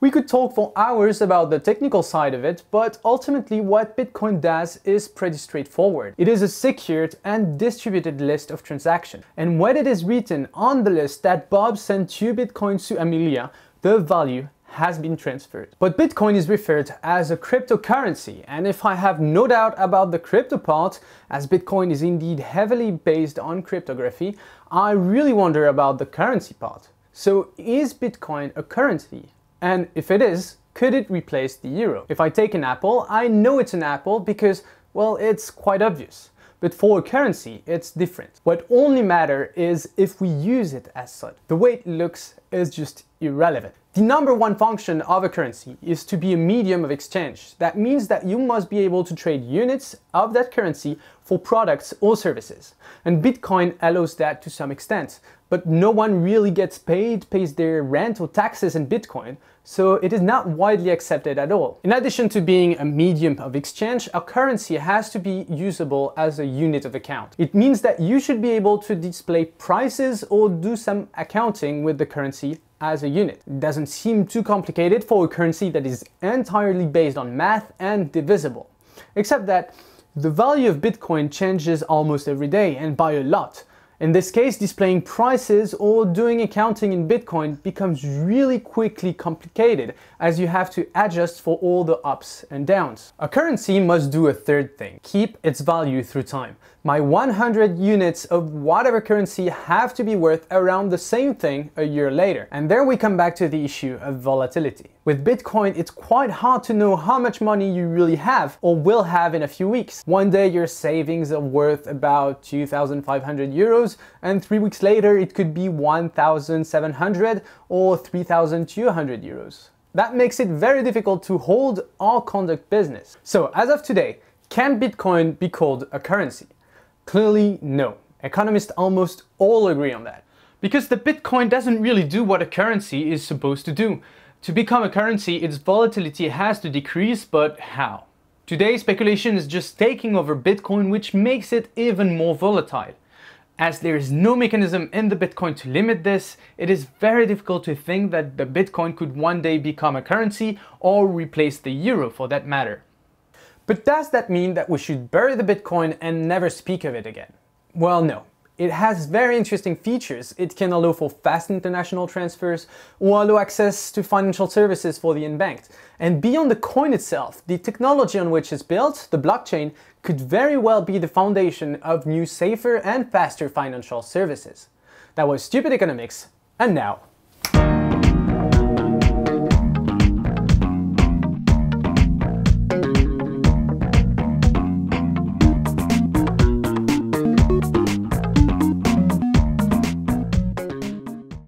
We could talk for hours about the technical side of it, but ultimately what Bitcoin does is pretty straightforward. It is a secured and distributed list of transactions. And when it is written on the list that Bob sent 2 Bitcoins to Amelia, the value has been transferred. But Bitcoin is referred as a cryptocurrency, and if I have no doubt about the crypto part, as Bitcoin is indeed heavily based on cryptography, I really wonder about the currency part. So is Bitcoin a currency? And if it is, could it replace the euro? If I take an apple, I know it's an apple because, well, it's quite obvious. But for a currency, it's different. What only matters is if we use it as such. The way it looks is just irrelevant. The number one function of a currency is to be a medium of exchange. That means that you must be able to trade units of that currency for products or services. And Bitcoin allows that to some extent. But no one really pays their rent or taxes in Bitcoin, so it is not widely accepted at all. In addition to being a medium of exchange, a currency has to be usable as a unit of account. It means that you should be able to display prices or do some accounting with the currency as a unit. It doesn't seem too complicated for a currency that is entirely based on math and divisible. Except that the value of Bitcoin changes almost every day, and by a lot. In this case, displaying prices or doing accounting in Bitcoin becomes really quickly complicated, as you have to adjust for all the ups and downs. A currency must do a third thing: keep its value through time. My 100 units of whatever currency have to be worth around the same thing a year later. And there we come back to the issue of volatility. With Bitcoin, it's quite hard to know how much money you really have or will have in a few weeks. One day your savings are worth about 2,500 euros, and 3 weeks later it could be 1,700 or 3,200 euros. That makes it very difficult to hold or conduct business. So as of today, can Bitcoin be called a currency? Clearly no. Economists almost all agree on that. Because the Bitcoin doesn't really do what a currency is supposed to do. To become a currency, its volatility has to decrease, but how? Today, speculation is just taking over Bitcoin, which makes it even more volatile. As there is no mechanism in the Bitcoin to limit this, it is very difficult to think that the Bitcoin could one day become a currency or replace the euro for that matter. But does that mean that we should bury the Bitcoin and never speak of it again? Well, no. It has very interesting features. It can allow for fast international transfers or allow access to financial services for the unbanked. And beyond the coin itself, the technology on which it's built, the blockchain, could very well be the foundation of new, safer and faster financial services. That was Stupid Economics, and now